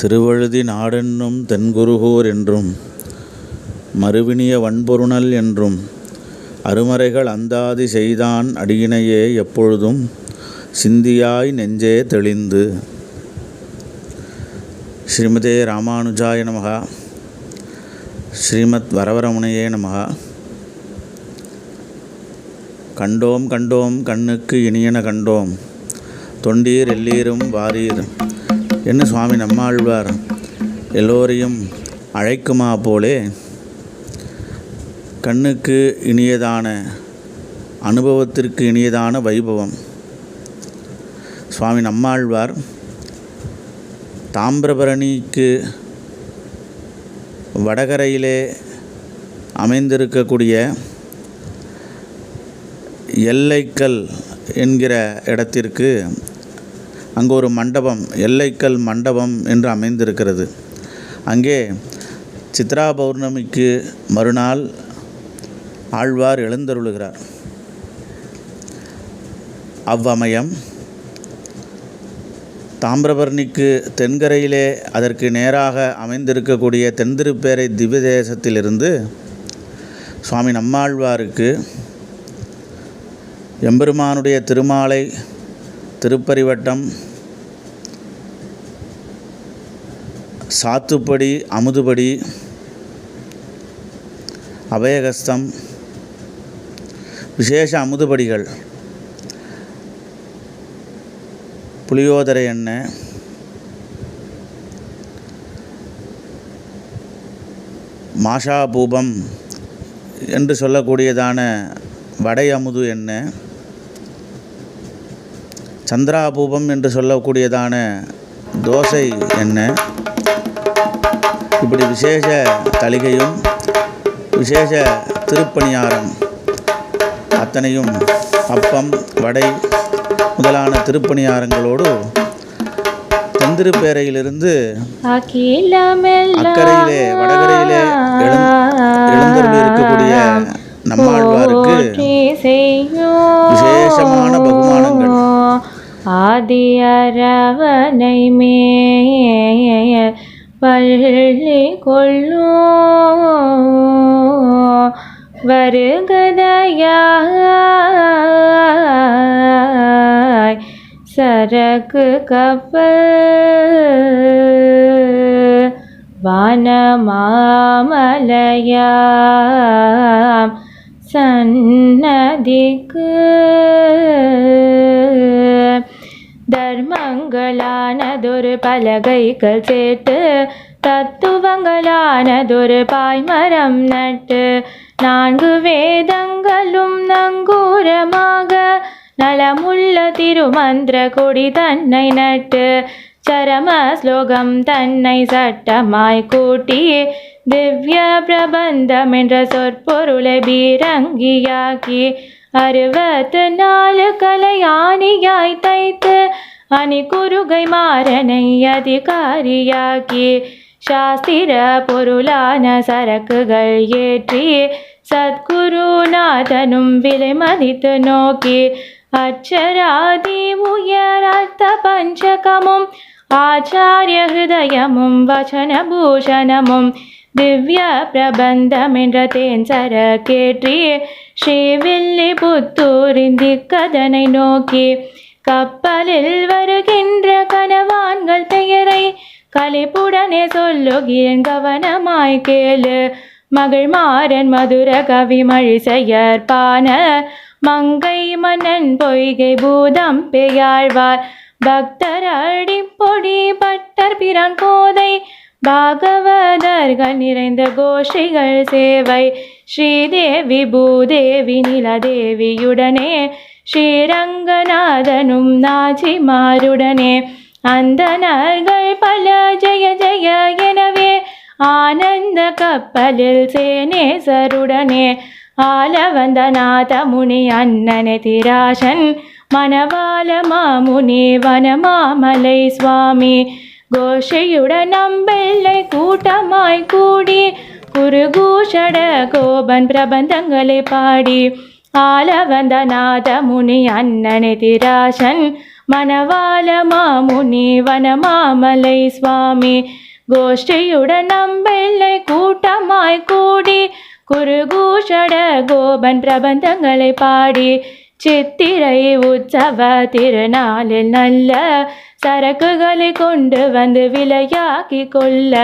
திருவழுதி நாடென்னும் தென்குருகூர் என்றும் மறுவினிய வன்பொருணல் என்றும் அருமறைகள் அந்தாதி செய்தான் அடியினையே எப்பொழுதும் சிந்தியாய் நெஞ்சே தெளிந்து. ஸ்ரீமதே ராமானுஜாய நமஹ. ஸ்ரீமத் வரவரமுனையே நமஹ. கண்டோம் கண்டோம் கண்ணுக்கு இனியன கண்டோம், தொண்டீர் எல்லீரும் வாரீர் என்று சுவாமி நம்மாழ்வார் எல்லோரையும் அழைக்குமா போலே கண்ணுக்கு இனியதான அனுபவத்திற்கு இனியதான வைபவம். சுவாமி நம்மாழ்வார் தாமிரபரணிக்கு வடகரையிலே அமைந்திருக்கக்கூடிய எல்லைக்கல் என்கிற இடத்திற்கு அங்கு ஒரு மண்டபம், எல்லைக்கல் மண்டபம் என்று அமைந்திருக்கிறது. அங்கே சித்ரா பௌர்ணமிக்கு மறுநாள் ஆழ்வார் எழுந்தருளுகிறார். அவ்வமயம் தாமிரபரணிக்கு தென்கரையிலே அதற்கு நேராக அமைந்திருக்கக்கூடிய தென்திருப்பேரை திவ்ய தேசத்திலிருந்து சுவாமி நம்மாழ்வாருக்கு எம்பெருமானுடைய திருமாலை, திருப்பரிவட்டம், சாத்துப்படி, அமுதுபடி, அபயகஸ்தம், விசேஷ அமுதுபடிகள், புளியோதரை எண்ணெய், மாஷாபூபம் என்று சொல்லக்கூடியதான வடை அமுது எண்ணெய், சந்திராபூபம் என்று சொல்லக்கூடியதான தோசை எண்ணெய், இப்படி விசேஷ தளிகையும் விசேஷ திருப்பணியாரம் அத்தனையும் அப்பம், வடை முதலான திருப்பணியாரங்களோடு தென்திருப்பேரையிலிருந்து அக்கரையிலே வடகரையிலே எழுந்தருளி இருக்கக்கூடிய நம்மாழ்வாருக்கு விசேஷமான பகுமானங்கள். ஆதி அரவணை மேய பள்ளி கொள்ளும் வருகதையாய் சரக்கு கப்பல் வானமாமலையாம் சன்னதிக்கு தர்மங்களானதொரு பலகைகள் சேர்த்து தத்துவங்களானதொரு பாய்மரம் நட்டு 4 வேதங்களும் நங்கூரமாக நலமுள்ள திருமந்திர கொடி தன்னை நட்டு சரம ஸ்லோகம் தன்னை சட்டமாய் கூட்டி திவ்ய பிரபந்தம் என்ற சொற்பொருளை பீரங்கியாக்கி 64 கலையானியாய் தைத்து அணி குருகை மாறனை அதிகாரியாக்கி சாஸ்திர பொருளான சரக்குகள் ஏற்றி சத்குருநாதனும் விலை மதித்து நோக்கி அச்சராதி உயர் அர்த்த பஞ்சகமும் ஆச்சாரிய ஹிருதயமும் வச்சன பூஷணமும் திவ்ய பிரபந்தம் என்ற தேன் சரக்கேற்றி ஸ்ரீவில்லிபுத்தூரின் திக்கதனை நோக்கி கப்பலில் வருகின்ற கணவான்கள் பெயரை கலிப்புடனே சொல்லுகிறேன், கவனமாய் கேளு. மகிழ்மாறன் மதுர கவி மழிசையற்பான மங்கை மன்னன் பொய்கை பூதம் பெயாழ்வார் பக்தர் அடிப்பொடி பட்டர் பிரான் கோதை பாகவதர்கள் நிறைந்த கோஷ்டிகள் சேவை ஸ்ரீதேவி பூதேவி நிலதேவியுடனே ஸ்ரீரங்கநாதனும் நாச்சிமாருடனே அந்தணர்கள் பல ஜெய ஜெய எனவே ஆனந்த கப்பலில் சேனேசருடனே ஆலவந்த நாத முனி அண்ணனே திராசன் மணவாள மாமுனி வனமாமலை சுவாமி கோஷையுடன் நம்பெல்லை கூட்டமாய் கூடி குருகூஷட கோபன் பிரபந்தங்களை பாடி ஆலவந்த நாத முனி அண்ணனே திராசன் மணவாள மாமுனி வனமாமலை சுவாமி கோஷ்டியுடன் நம்பிள்ளை கூட்டமாய் கூடி குருகூஷட கோபன் பிரபந்தங்களை பாடி சித்திரை உற்சவ திருநாளில் நல்ல சரக்குகளை கொண்டு வந்து விலையாக்கி கொள்ள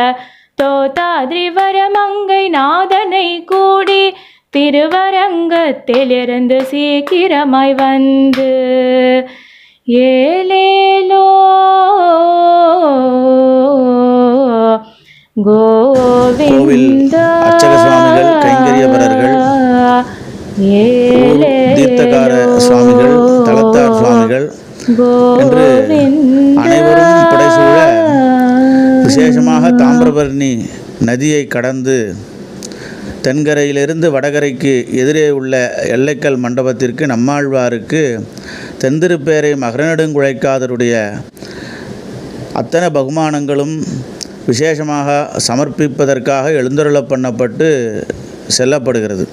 தோதாத்ரி வரமங்கை நாதனை கூடி திருவரங்கத்திலிருந்து சீக்கிரமாய் வந்து ஏலேலோ கோவில் அர்ச்சக சுவாமிகள், கைங்கரியபரர்கள், தீர்த்தகார சுவாமிகள், தலத்தார் சுவாமிகள் என்று அனைவரும் புடைசூழ விசேஷமாக தாமிரபரணி நதியை கடந்து தென்கரையிலிருந்து வடகரைக்கு எதிரே உள்ள எல்லைக்கல் மண்டபத்திற்கு நம்மாழ்வாருக்கு தென்திருப்பேரை மகரநெடுங்குழைக்காதருடைய அத்தனை பகுமானங்களும் விசேஷமாக சமர்ப்பிப்பதற்காக எழுந்தருளப் பண்ணப்பட்டு செல்லப்படுகிறது.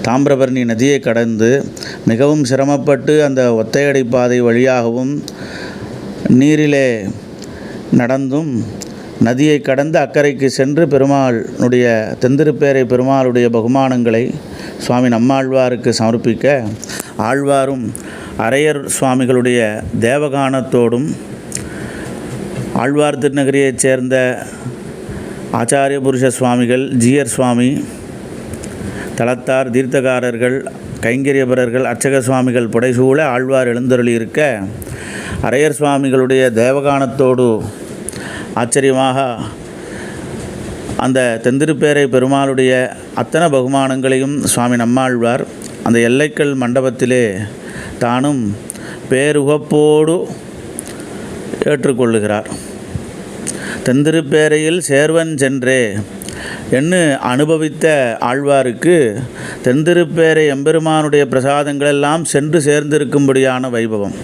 தாமிரபரணி நதியை கடந்து மிகவும் சிரமப்பட்டு அந்த ஒத்தையடை பாதை வழியாகவும் நீரிலே நடந்தும் நதியை கடந்து அக்கறைக்கு சென்று பெருமாளுடைய தென்திருப்பேரை பெருமாளுடைய பகுமானங்களை சுவாமி நம்மாழ்வாருக்கு சமர்ப்பிக்க ஆழ்வாரும் அரையர் சுவாமிகளுடைய தேவகானத்தோடும் ஆழ்வார் திருநகரியைச் சேர்ந்த ஆச்சாரிய புருஷ சுவாமிகள், ஜீயர் சுவாமி, தலத்தார், தீர்த்தகாரர்கள், கைங்கரியபரர்கள், அர்ச்சக சுவாமிகள் புடைசூழ ஆழ்வார் எழுந்தருளி இருக்க அரையர் சுவாமிகளுடைய தேவகானத்தோடு ஆச்சரியமாக அந்த தென்திருப்பேரை பெருமாளுடைய அத்தனை பகுமானங்களையும் சுவாமி நம்மாழ்வார் அந்த எல்லைக்கல் மண்டபத்திலே தானும் பேருகப்போடு ஏற்றுக்கொள்ளுகிறார். தென்திருப்பேரையில் சேர்வன் சென்றே என்று அனுபவித்த ஆழ்வாருக்கு தென்திருப்பேரை எம்பெருமானுடைய பிரசாதங்களெல்லாம் சென்று சேர்ந்திருக்கும்படியான வைபவம்.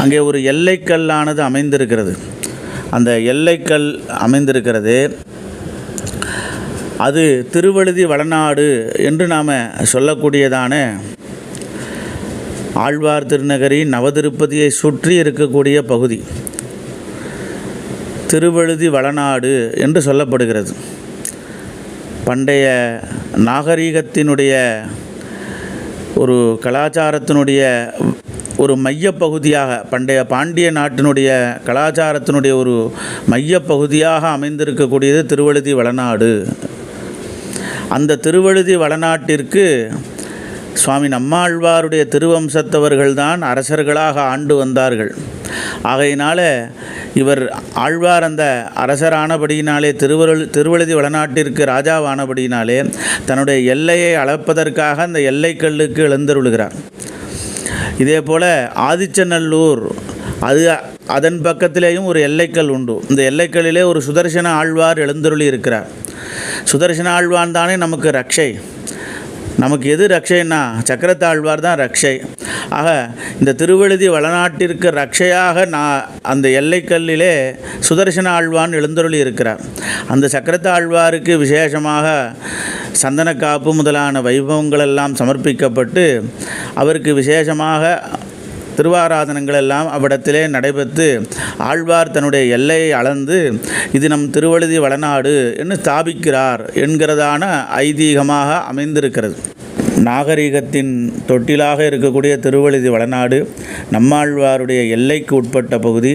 அங்கே ஒரு எல்லைக்கல்லானது அமைந்திருக்கிறது. அந்த எல்லைக்கல் அமைந்திருக்கிறது அது திருவழுதி வளநாடு என்று நாம் சொல்லக்கூடியதான ஆழ்வார் திருநகரி நவதிருப்பதியை சுற்றி இருக்கக்கூடிய பகுதி திருவழுதி வளநாடு என்று சொல்லப்படுகிறது. பண்டைய நாகரீகத்தினுடைய ஒரு கலாச்சாரத்தினுடைய ஒரு மையப்பகுதியாக, பண்டைய பாண்டிய நாட்டினுடைய கலாச்சாரத்தினுடைய ஒரு மையப்பகுதியாக அமைந்திருக்கக்கூடியது திருவழுதி வளநாடு. அந்த திருவழுதி வளநாட்டிற்கு சுவாமி நம்மாழ்வாருடைய திருவம்சத்தவர்கள்தான் அரசர்களாக ஆண்டு வந்தார்கள். ஆகையினால இவர் ஆழ்வார் அந்த அரசரானபடியினாலே திருவழுதி வளநாட்டிற்கு ராஜாவானபடியினாலே தன்னுடைய எல்லையை அளப்பதற்காக அந்த எல்லைக்கல்லுக்கு எழுந்தருளுகிறார். இதே போல் ஆதிச்சநல்லூர் அதன் பக்கத்திலேயும் ஒரு எல்லைக்கல் உண்டு. இந்த எல்லைக்கல்லிலே ஒரு சுதர்சன ஆழ்வார் எழுந்தருளி இருக்கிறார். சுதர்சன ஆழ்வான் தானே நமக்கு ரக்ஷை. நமக்கு எது ரக்ஷைன்னா சக்கரத்தாழ்வார் தான் ரக்ஷை. ஆக இந்த திருவழுதி வளநாட்டிற்கு ரக்ஷையாக அந்த எல்லைக்கல்லிலே சுதர்சன ஆழ்வான் எழுந்தருளி இருக்கிறார். அந்த சக்கரத்தாழ்வாருக்கு விசேஷமாக சந்தனக்காப்பு முதலான வைபவங்களெல்லாம் சமர்ப்பிக்கப்பட்டு அவருக்கு விசேஷமாக திருவாராதனங்கள் எல்லாம் அவ்விடத்திலே நடைபெற்று ஆழ்வார் தன்னுடைய எல்லையை அளந்து இது நம் திருவழுதி வளநாடு என்று ஸ்தாபிக்கிறார் என்கிறதான ஐதீகமாக அமைந்திருக்கிறது. நாகரிகத்தின் தொட்டிலாக இருக்கக்கூடிய திருவழுதி வளநாடு நம்மாழ்வாருடைய எல்லைக்கு உட்பட்ட பகுதி.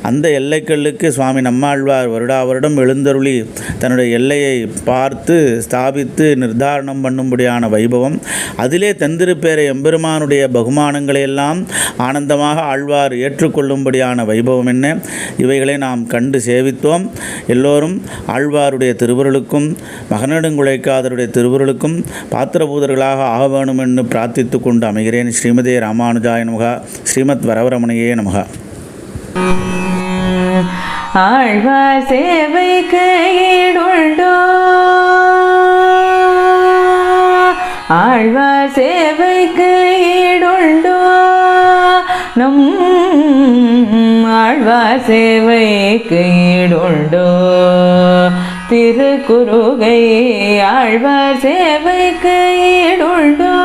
அந்த எல்லைகளுக்கு சுவாமி நம்மாழ்வார் வருடம் எழுந்தருளி தன்னுடைய எல்லையை பார்த்து ஸ்தாபித்து நிர்தாரணம் பண்ணும்படியான வைபவம். அதிலே தென்திருப்பேரை எம்பெருமானுடைய பகுமானங்களையெல்லாம் ஆனந்தமாக ஆழ்வார் ஏற்றுக்கொள்ளும்படியான வைபவம் என்ன, இவைகளை நாம் கண்டு சேவித்தோம். எல்லோரும் ஆழ்வாருடைய திருவருளுக்கும் மகனெடுங்குழைக்காதருடைய திருவருளுக்கும் பாத்திரபூதர்களாக ஆக வேணும் என்று பிரார்த்தித்து கொண்டு அமைகிறேன். ஸ்ரீமதே ராமானுஜாய நமக. ஸ்ரீமத் வரவரமணியே நமக. ஆழ்வார் சேவைக்கு ஈடுண்டோ, ஆழ்வார் சேவைக்கு ஈடுண்டோ, நம் ஆழ்வார் சேவைக்கு ஈடுண்டோ, திருக்குறுகை ஆழ்வார் சேவைக்கு ஈடுண்டோ,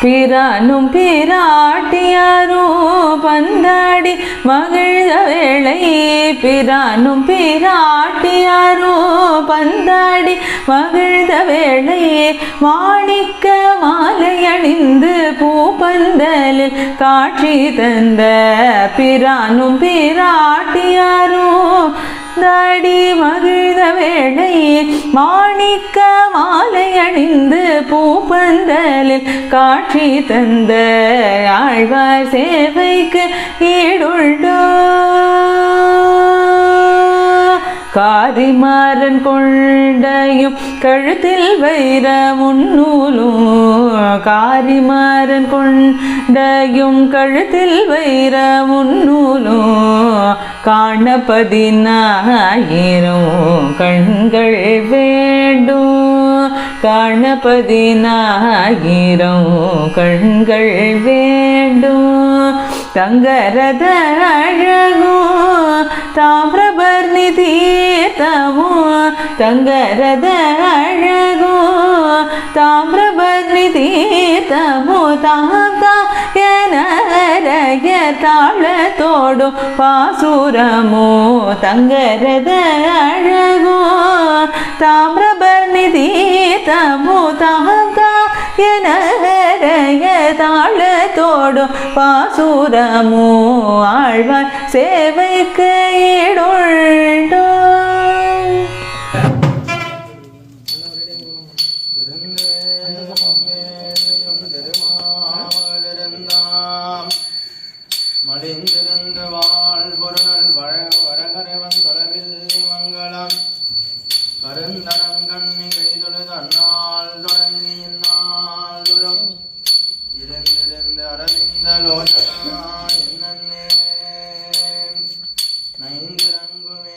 பிரானும் பிராட்டியாரும் பந்தாடி மகிழ்ந்த வேளை, பிரானும் பிராட்டியாரும் பந்தாடி மகிழ்ந்த வேளை, மாணிக்க மாலை அணிந்து பூப்பந்தலில் காட்சி தந்த பிரானும் பிராட்டியாரும் தாடி மகிழ்ந்த வேளை, மாணிக்க மாலை அணிந்து பூப்பந்தலில் காட்சி தந்த ஆழ்வார் சேவைக்கு ஈடுண்டோ, காரிமாறன் கொண்டையும் கழுத்தில் வைர முன்னூலும், காரிமாறன் கொண்டையும் கழுத்தில் வைர முன்னூலும், காணப்பதினாயிரம் கண்கள் வேண்டும், காணப்பதினாயிரம் கண்கள் வேண்டும், தங்கரத அழகும் தாமிரபர்ணி தீர்த்தமும், தங்கரத அழகும் தாமிரபர்ணி தீர்த்தமும், தாய தாளத்தோடும் பாசுரமோ, தங்கரத அழகும் தாமிரபர்ணி தீர்த்தமோ, தாய தாளத்தோடும் பாசுரமோ, ஆழ்வார் சேவைக்கு ஈடுண்டோ. மலிந்திருந்த வாழ் பொருணல் வடகரைவன் தொலைவில் மங்களம் கருந்தரங்கண்ணி கைதொழுது அந்நாள் தொடங்கி இந்நாள் துறம் இருந்திருந்த அரவிந்த லோச்சனா என்னே நைந்திரங்குமே.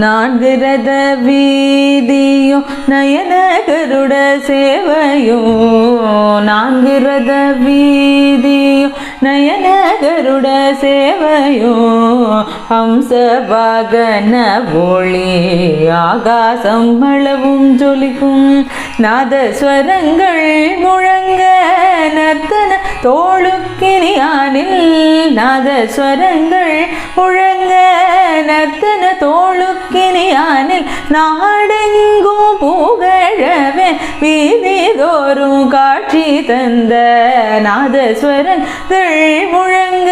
நான்கு ரத வீதியும் நயன கருட சேவையும், நான்கு ரத வீதியும் நயன கருட சேவையும், ஹம்ச வாகன ஒளி ஆகாசம் அளவும் ஜொலிக்கும், நாதஸ்வரங்கள் முழங்க நர்த்தன தோளுக்கினியானில், நாதஸ்வரங்கள் முழங்க நர்த்தன தோளுக்கினியானில், நாடெங்கும் புகழவே வீதிதோறும் காட்சி தந்த நாதஸ்வரங்கள் முழங்க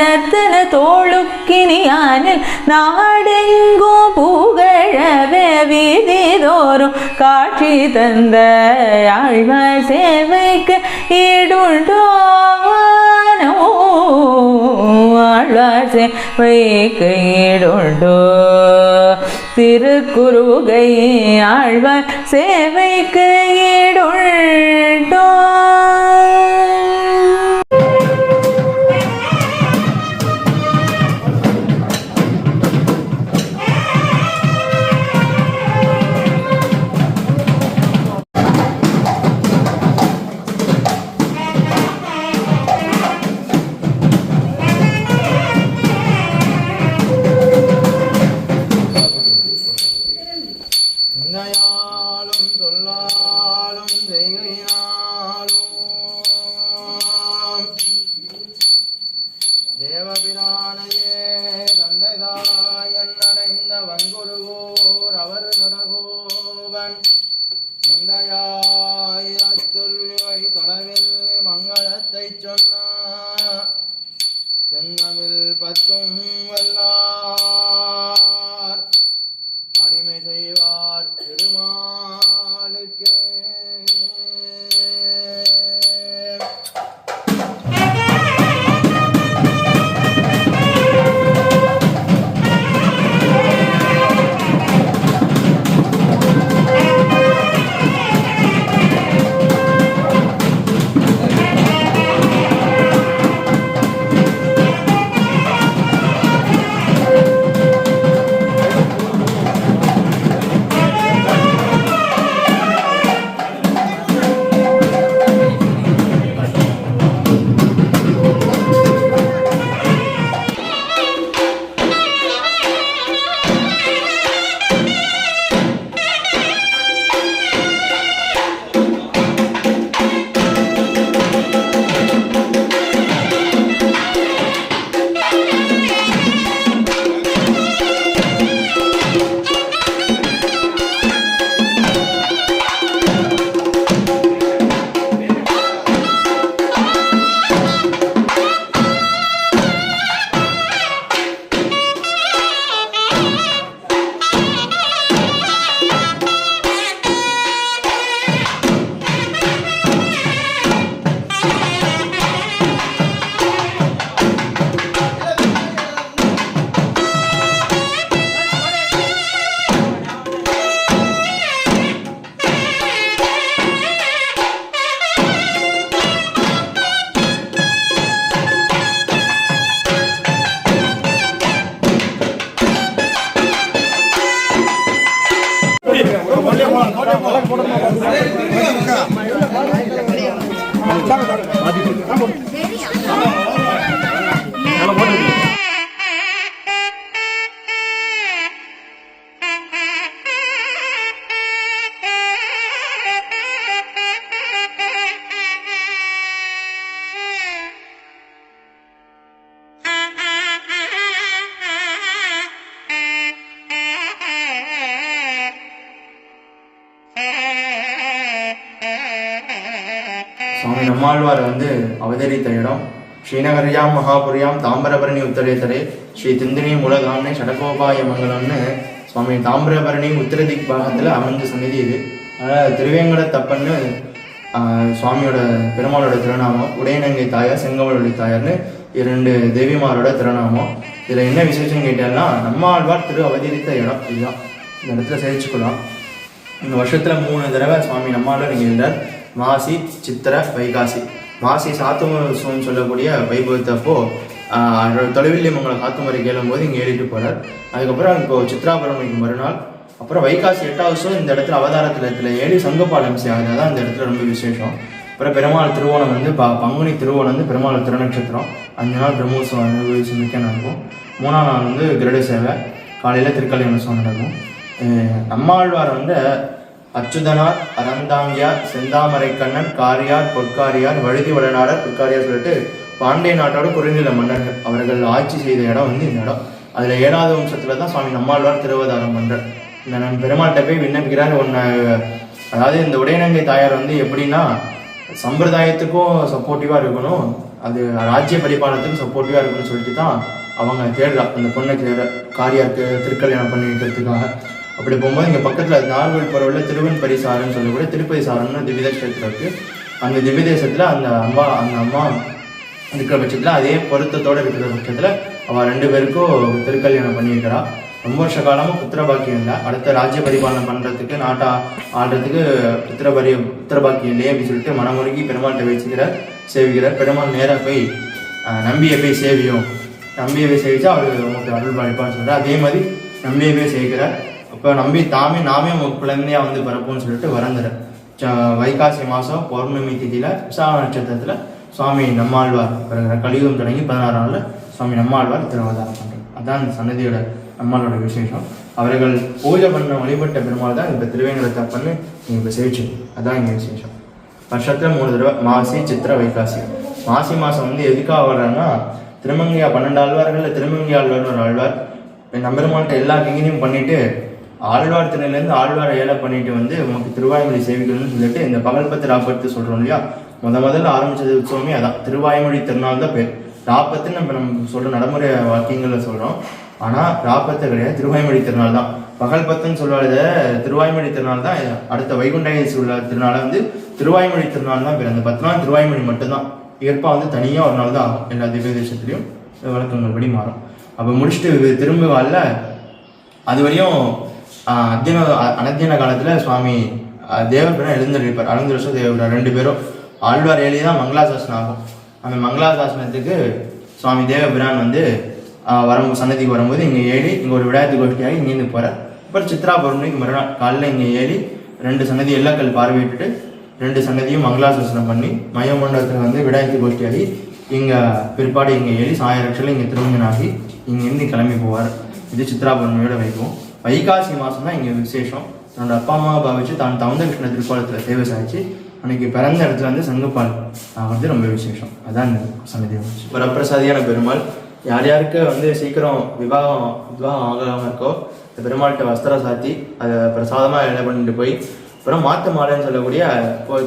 நர்த்தன தோளுக்கினியானில், நாடெங்கும் புகழவே வீதிதோறும் காட்சி தந்த ஆழ்வார் சேவைக்கு ஈடுண்டோ, ஆழ்வார் சேவைக்கு ஈடுண்டோ, திருக்குறுகை ஆழ்வார் சேவைக்கு ஈடுண்டோ. சொன்னார் செந்தமிழ் பத்தும் வல்லார் அடிமை செய்வார் திருமாலுக்கே. சுவாமி நம்மாழ்வார் அவதரித்த இடம் ஸ்ரீநகரியாம் மகாபுரியாம் தாம்பரபரணி உத்தரேத்தரே ஸ்ரீ திந்தினி மூலகாம்னே ஷடகோபாய மங்கலம்னு சுவாமி தாம்பரபரணி உத்தர திக் பாகத்தில் அமைஞ்ச சந்நிதி இது. அதனால் திருவேங்கடத்தப்பன்னு சுவாமியோட பெருமாளோட திருநாமம், உடையநங்கை தாயார், செங்கமலொளி தாயார்னு 2 தேவிமாரோட திருநாமம். இதில் என்ன விசேஷம் கேட்டால்னா நம்மாழ்வார் திரு அவதரித்த இடம் இதுதான். இந்த இடத்துல சேவிச்சுக்கலாம். இந்த வருஷத்தில் 3 தடவை சுவாமி நம்மாழ்வார் இங்கே இருந்தார். மாசி, சித்திர, வைகாசி. மாசி சாத்துமரம் சொல்லக்கூடிய வைபவத்தப்போ தொலைவில்லி மங்கலம் காத்துமறை கேளும்போது இங்கே ஏறிட்டு போகிறார். அதுக்கப்புறம் இப்போ சித்ராபுரமிக்கு மறுநாள், அப்புறம் வைகாசி 8வது வருஷம் இந்த இடத்துல அவதாரத்தில் ஏறி சங்கப்பாலம் ஆகுது. தான் இந்த இடத்துல ரொம்ப விசேஷம். அப்புறம் பெருமாள் திருவோணம் பங்குனி திருவோணம் பெருமாள் திருநட்சத்திரம். 5 நாள் பிரம்மோத்சவம் மிக்க நடக்கும். 3ஆம் நாள் கிரட சேவை, காலையில் திருக்கல்யாணோத்சவம் நடக்கும். நம்மாழ்வார் அச்சுதனார், அறந்தாங்கியார், செந்தாமரை கண்ணன், காரியார், பொற்காரியார், வழுதி வளநாடர், பொற்காரியார் சொல்லிட்டு பாண்டிய நாட்டோட குறுநில மன்னர்கள் அவர்கள் ஆட்சி செய்த இடம் இந்த இடம். அதில் 7வது வம்சத்தில் தான் சுவாமி நம்மாழ்வார் திருவதாரம் பண்ணுறார். இந்த நான் பெருமாள்கிட்ட போய் விண்ணப்பிக்கிறார். அதாவது இந்த உடையநங்கை தாயார் எப்படின்னா சம்பிரதாயத்துக்கும் சப்போர்ட்டிவாக இருக்கணும், அது ராஜ்ய பரிபாலனத்துக்கும் சப்போர்ட்டிவாக இருக்கணும்னு சொல்லிட்டு தான் அவங்க தேடுறா அந்த பொண்ணை காரியாருக்கு திருக்கல்யாணம் பண்ணி வைக்கிறதுக்காக. அப்படி போகும்போது இங்கே பக்கத்தில் நார்வல் பரவலில் திருவன்பரி சாரன்னு சொல்லக்கூடிய திருப்பதி சாரன்னு திவ்ய தேசத்தில் இருக்குது. அந்த திவ்ய தேசத்தில் அந்த அம்மா இருக்கிற பட்சத்தில் அதே பொருத்தத்தோடு இருக்கிற பட்சத்தில் அவள் 2 பேருக்கும் திருக்கல்யாணம் பண்ணியிருக்கிறா. ரொம்ப வருஷ காலமாக புத்திரபாக்கியம் இல்லை. அடுத்த ராஜ்ய பரிபாலனம் பண்ணுறதுக்கு நாட்டை ஆடுறதுக்கு புத்திரபாக்கியம் இல்லையே அப்படின்னு சொல்லிட்டு மனமுருகி பெருமாள்கிட்ட வச்சுக்கிறார், சேவிக்கிறார். பெருமாள் நேராக போய் நம்பியை போய் சேவியும், நம்பியை போய் சேவிச்சா அவருக்கு உங்களுக்கு அருள் பாலிப்பான்னு சொல்கிறார். அதே மாதிரி நம்பியை போய் சேவிக்கிறார். அப்போ நாமே உங்களுக்கு குழந்தையாக பிறப்போம்னு சொல்லிட்டு வரந்துறார். வைகாசி மாதம் பௌர்ணமி திதியில் விசாக நட்சத்திரத்தில் சுவாமி நம்மாழ்வார் பிறகு கலியுகம் தொடங்கி 16ஆம் நாளில் சுவாமி நம்மாழ்வார் திருவதாரம் பண்ணுறார். அதுதான் இந்த சன்னதியோட நம்மளோட விசேஷம். அவர்கள் பூஜை பண்ண வழிபட்ட பெருமாள் தான் இப்போ திருவேங்கடத்தப்பன்னு நீங்கள் இப்போ சேவிச்சு. அதுதான் இங்கே விசேஷம். வருஷத்தில் 3 தடவை மாசி, சித்திர, வைகாசி. மாசி மாதம் எதுக்காக வர்றாங்கன்னா திருமங்கையா 12 ஆழ்வார்கள் திருமங்கை ஆழ்வார்னு ஒரு ஆழ்வார் நம்பெருமாள்கிட்ட எல்லா கிங்கினையும் பண்ணிட்டு ஆழ்வார் திணையிலேருந்து ஆழ்வாரை ஏழை பண்ணிட்டு உமக்கு திருவாய்மொழி சேவிக்கணும்னு சொல்லிட்டு இந்த பகல்பத்து ராப்பத்து சொல்கிறோம் இல்லையா, முதல்ல ஆரம்பித்தது உற்சவமே அதான், திருவாய்மொழி திருநாள் தான் பேர். ராப்பத்துன்னு நம்ம சொல்கிற நடைமுறை வாக்கியங்களில் சொல்கிறோம், ஆனால் ராப்பத்து கிடையாது, திருவாய்மொழி திருநாள் தான். பகல் பத்துன்னு சொல்லுவாத திருவாய்மொழி திருநாள் தான். அடுத்த வைகுண்ட உள்ள திருநாளை வந்து திருவாய்மொழி திருநாள் தான் பேர். அந்த 10 நாள் திருவாய்மொழி மட்டும்தான். இயற்பா வந்து தனியாக ஒரு நாள் தான் ஆகும். எல்லா திவ்ய தேசத்துலேயும் வழக்கங்கள் படி மாறும். அப்போ முடிச்சுட்டு திரும்புவாள்ல அது வரையும் அனத்தியன காலத்தில் சுவாமி தேவபிரான் எழுந்திருப்பார். அனந்தரச தேவபிரான் 2 பேரும் ஆழ்வார் ஏழி தான் மங்களாசாசனம் ஆகும். அந்த மங்களாசாசனத்துக்கு சுவாமி தேவபிரான் வந்து சன்னதிக்கு வரும்போது இங்கே ஏறி இங்கே ஒரு விடாயத்து கோஷ்டியாகி இங்கேருந்து போகிறார். அப்புறம் சித்ரா பௌர்ணமிக்கு மறுநாள் காலையில் இங்கே ஏறி 2 சன்னதி எல்லாக்கள் பார்வையிட்டுட்டு 2 சன்னதியும் மங்களாசாசனம் பண்ணி மயமண்டலத்தில் வந்து விடாயத்து கோஷ்டியாகி இங்கே பிற்பாடு இங்கே ஏறி சாயரட்சியில் இங்கே திருமணனாகி இங்கேருந்து கிளம்பி போவார். இது சித்ரா பௌர்ணமியோட வைக்கும். வைகாசி மாதம் தான் இங்கே விசேஷம். தன்னோட அப்பா அம்மாவை பாவிச்சு தான் தவுந்த கிருஷ்ண திருப்பாலத்தில் சேவை சாதிச்சு அன்னைக்கு பிறந்த இடத்துல வந்து சங்கப்பால் வந்து ரொம்ப விசேஷம். அதான் இந்த சன்னதி. வரப்பிரசாதியான பெருமாள் யார் யாருக்கு வந்து சீக்கிரம் விவாகம் ஆகாமல் இருக்கோ இந்த பெருமாள்கிட்ட வஸ்திரம் சாத்தி அதை பிரசாதமாக இலை பண்ணிட்டு போய் அப்புறம் மாற்று மாலைன்னு சொல்லக்கூடிய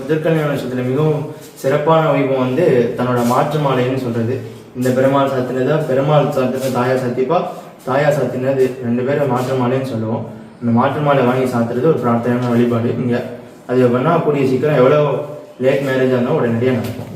திருக்கல்யாண வருஷத்தில் மிகவும் சிறப்பான வைபவம் வந்து தன்னோட மாற்று மாலைன்னு சொல்கிறது. இந்த பெருமாள் சாத்தினதா பெருமாள் சாத்தினது தாயார் சாத்திப்பா, தாயார் சாத்தினது 2 பேரும் மாற்று மாலைன்னு சொல்லுவோம். இந்த மாற்று மாலை வாங்கி சாத்துறது ஒரு பிரார்த்தனையான வழிபாடு. இங்கே அது பண்ணால் கூடிய சீக்கிரம் எவ்வளோ லேட் மேரேஜாக இருந்தாலும் உடனடியாக நடக்கும்.